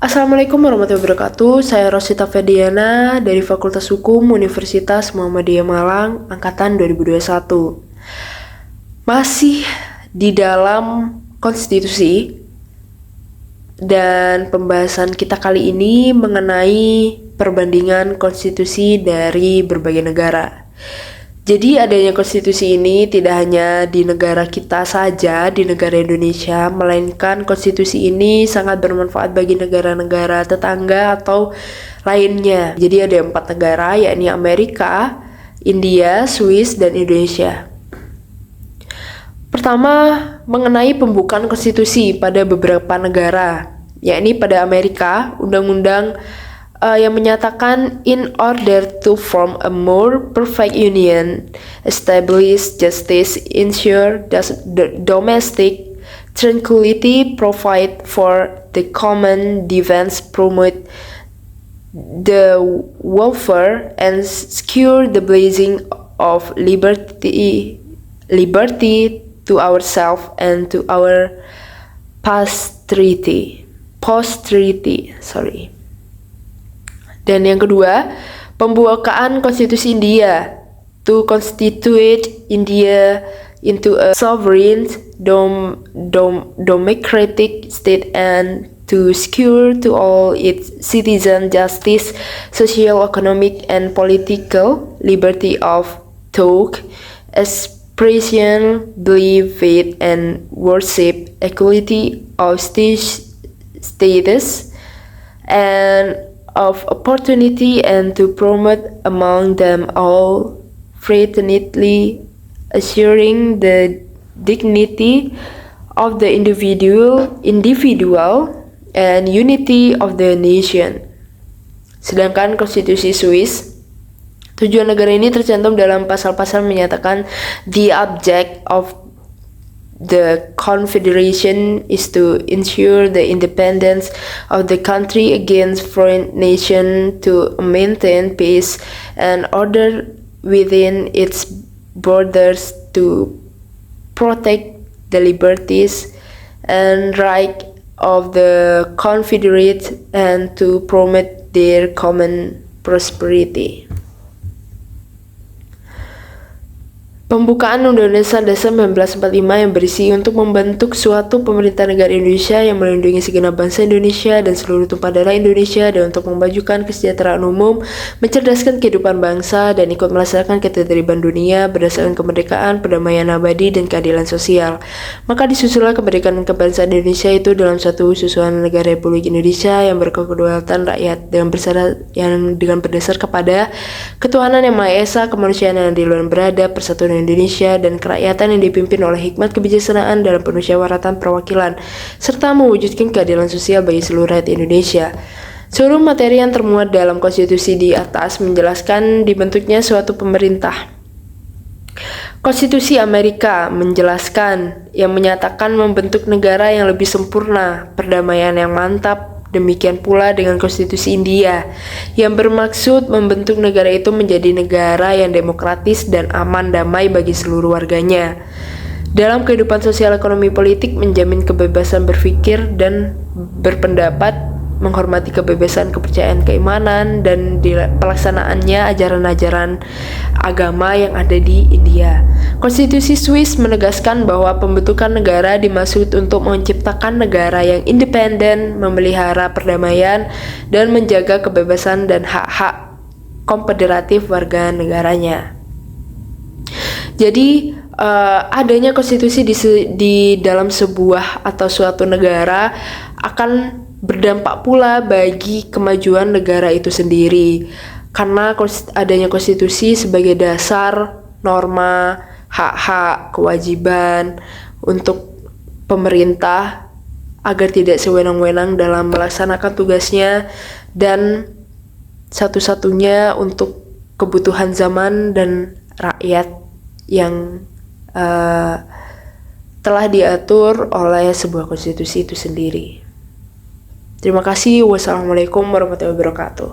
Assalamualaikum warahmatullahi wabarakatuh. Saya Rosita Fediana dari Fakultas Hukum Universitas Muhammadiyah Malang, angkatan 2021. Masih di dalam konstitusi, dan pembahasan kita kali ini mengenai perbandingan konstitusi dari berbagai negara. Jadi adanya konstitusi ini tidak hanya di negara kita saja, di negara Indonesia, melainkan konstitusi ini sangat bermanfaat bagi negara-negara tetangga atau lainnya. Jadi ada 4 negara, yakni Amerika, India, Swiss, dan Indonesia. Pertama, mengenai pembukaan konstitusi pada beberapa negara, yakni pada Amerika, undang-undang yang menyatakan in order to form a more perfect union, establish justice, ensure domestic tranquility, provide for the common defense, promote the welfare, and secure the blessing of liberty to ourselves and to our posterity. Dan yang kedua, pembukaan konstitusi India to constitute India into a sovereign democratic state and to secure to all its citizens justice, social, economic, and political liberty of thought, expression, belief, faith, and worship, equality of status, and of opportunity, and to promote among them all fraternity, assuring the dignity of the individual and unity of the nation. Sedangkan konstitusi Swiss, tujuan negara ini tercantum dalam pasal-pasal menyatakan the object of the confederation is to ensure the independence of the country against foreign nations, to maintain peace and order within its borders, to protect the liberties and rights of the confederate, and to promote their common prosperity. Pembukaan Undang-Undang Dasar 1945 yang berisi untuk membentuk suatu pemerintah negara Indonesia yang melindungi segenap bangsa Indonesia dan seluruh tumpah darah Indonesia, dan untuk memajukan kesejahteraan umum, mencerdaskan kehidupan bangsa, dan ikut melaksanakan ketertiban dunia berdasarkan kemerdekaan, perdamaian abadi, dan keadilan sosial. Maka disusullah kemerdekaan dan kebangsaan Indonesia itu dalam suatu susunan negara Republik Indonesia yang berkedaulatan rakyat dengan berdasar kepada ketuhanan yang Maha Esa, kemanusiaan yang adil dan beradab, persatuan Indonesia, dan kerakyatan yang dipimpin oleh hikmat kebijaksanaan dalam permusyawaratan perwakilan, serta mewujudkan keadilan sosial bagi seluruh rakyat Indonesia. Seluruh materi yang termuat dalam konstitusi di atas menjelaskan dibentuknya suatu pemerintah. Konstitusi Amerika menjelaskan yang menyatakan membentuk negara yang lebih sempurna, perdamaian yang mantap. Demikian pula dengan konstitusi India yang bermaksud membentuk negara itu menjadi negara yang demokratis dan aman damai bagi seluruh warganya. Dalam kehidupan sosial, ekonomi, politik, menjamin kebebasan berpikir dan berpendapat, menghormati kebebasan kepercayaan keimanan, dan di pelaksanaannya ajaran-ajaran agama yang ada di India. Konstitusi Swiss menegaskan bahwa pembentukan negara dimaksud untuk menciptakan negara yang independen, memelihara perdamaian, dan menjaga kebebasan dan hak-hak konfederatif warga negaranya. Jadi adanya konstitusi di dalam sebuah atau suatu negara akan berdampak pula bagi kemajuan negara itu sendiri, karena adanya konstitusi sebagai dasar norma, hak-hak, kewajiban untuk pemerintah agar tidak sewenang-wenang dalam melaksanakan tugasnya, dan satu-satunya untuk kebutuhan zaman dan rakyat yang telah diatur oleh sebuah konstitusi itu sendiri. Terima kasih. Wassalamualaikum warahmatullahi wabarakatuh.